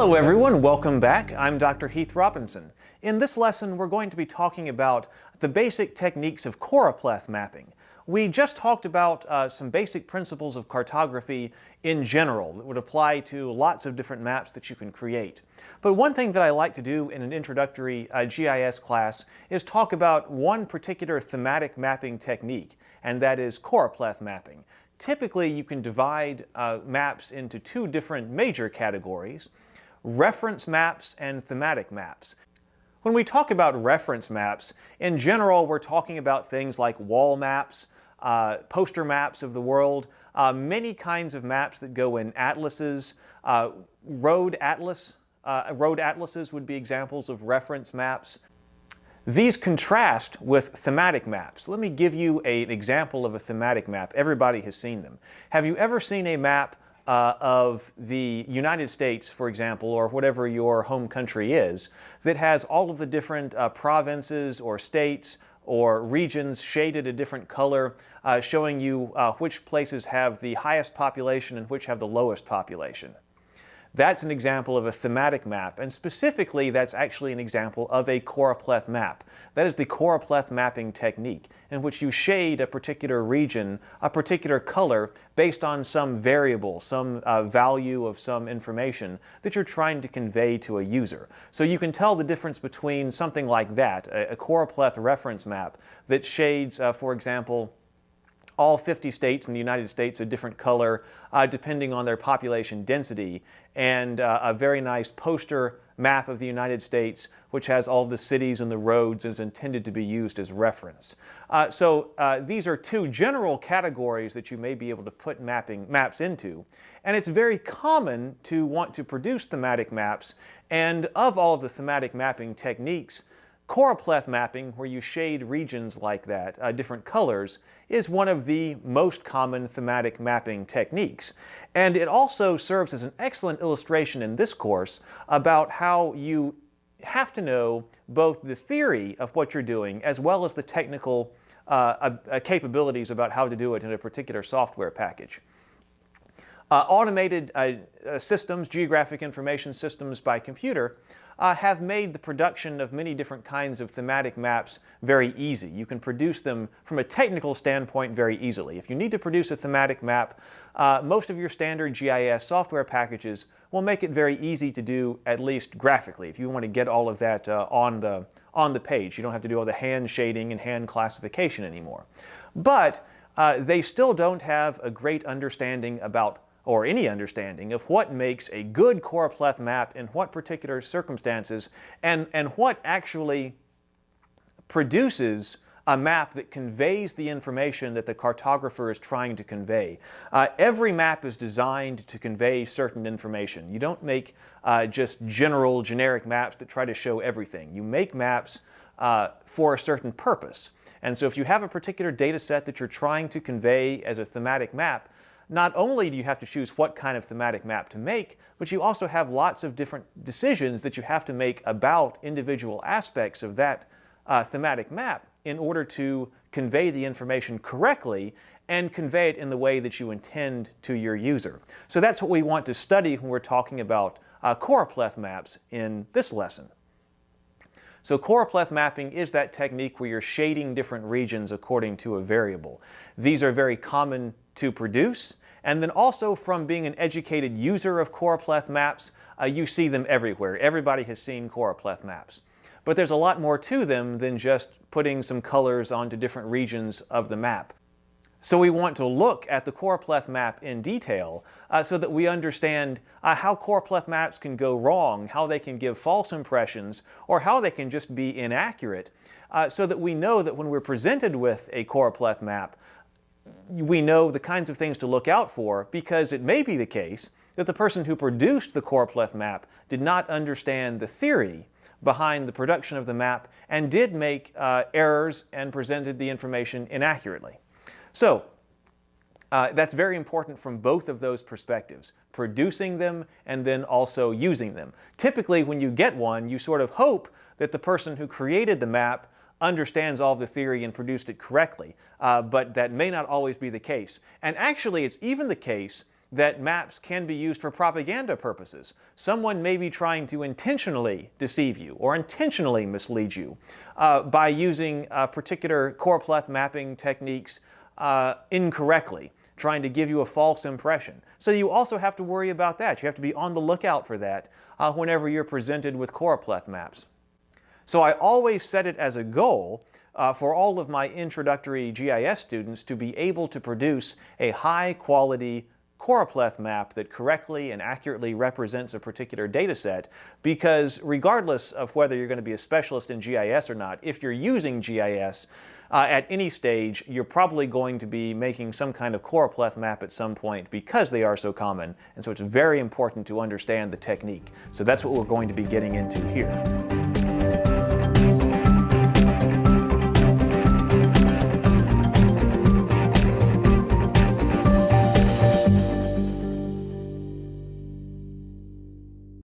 Hello everyone, welcome back. I'm Dr. Heath Robinson. In this lesson, we're going to be talking about the basic techniques of choropleth mapping. We just talked about some basic principles of cartography in general that would apply to lots of different maps that you can create. But one thing that I like to do in an introductory GIS class is talk about one particular thematic mapping technique, and that is choropleth mapping. Typically, you can divide maps into two different major categories: reference maps and thematic maps. When we talk about reference maps, in general, we're talking about things like wall maps, poster maps of the world, many kinds of maps that go in atlases. Road atlases would be examples of reference maps. These contrast with thematic maps. Let me give you an example of a thematic map. Everybody has seen them. Have you ever seen a map of the United States, for example, or whatever your home country is, that has all of the different provinces or states or regions shaded a different color, showing you which places have the highest population and which have the lowest population? That's an example of a thematic map, and specifically that's actually an example of a choropleth map. That is the choropleth mapping technique, in which you shade a particular region, a particular color, based on some variable, some value of some information that you're trying to convey to a user. So you can tell the difference between something like that, a choropleth reference map that shades, for example, all 50 states in the United States a different color depending on their population density, and a very nice poster map of the United States which has all the cities and the roads is intended to be used as reference. These are two general categories that you may be able to put maps into, and it's very common to want to produce thematic maps, and of all of the thematic mapping techniques, choropleth mapping, where you shade regions like that, different colors, is one of the most common thematic mapping techniques. And it also serves as an excellent illustration in this course about how you have to know both the theory of what you're doing as well as the technical capabilities about how to do it in a particular software package. Automated systems, geographic information systems by computer, have made the production of many different kinds of thematic maps very easy. You can produce them from a technical standpoint very easily. If you need to produce a thematic map, most of your standard GIS software packages will make it very easy to do, at least graphically. If you want to get all of that on the page, you don't have to do all the hand shading and hand classification anymore. But they still don't have a great understanding about, or any understanding of, what makes a good choropleth map in what particular circumstances, and what actually produces a map that conveys the information that the cartographer is trying to convey. Every map is designed to convey certain information. You don't make just generic maps that try to show everything. You make maps for a certain purpose. And so if you have a particular data set that you're trying to convey as a thematic map, not only do you have to choose what kind of thematic map to make, but you also have lots of different decisions that you have to make about individual aspects of that thematic map in order to convey the information correctly and convey it in the way that you intend to your user. So that's what we want to study when we're talking about choropleth maps in this lesson. So choropleth mapping is that technique where you're shading different regions according to a variable. These are very common to produce, and then also, from being an educated user of choropleth maps, you see them everywhere. Everybody has seen choropleth maps. But there's a lot more to them than just putting some colors onto different regions of the map. So we want to look at the choropleth map in detail so that we understand how choropleth maps can go wrong, how they can give false impressions, or how they can just be inaccurate, so that we know that when we're presented with a choropleth map, we know the kinds of things to look out for, because it may be the case that the person who produced the choropleth map did not understand the theory behind the production of the map and did make errors and presented the information inaccurately. So that's very important from both of those perspectives, producing them and then also using them. Typically, when you get one, you sort of hope that the person who created the map understands all of the theory and produced it correctly, but that may not always be the case. And actually, it's even the case that maps can be used for propaganda purposes. Someone may be trying to intentionally deceive you or intentionally mislead you by using particular choropleth mapping techniques incorrectly, trying to give you a false impression. So you also have to worry about that. You have to be on the lookout for that whenever you're presented with choropleth maps. So I always set it as a goal for all of my introductory GIS students to be able to produce a high-quality choropleth map that correctly and accurately represents a particular data set, because regardless of whether you're going to be a specialist in GIS or not, if you're using GIS at any stage, you're probably going to be making some kind of choropleth map at some point because they are so common, and so it's very important to understand the technique. So that's what we're going to be getting into here.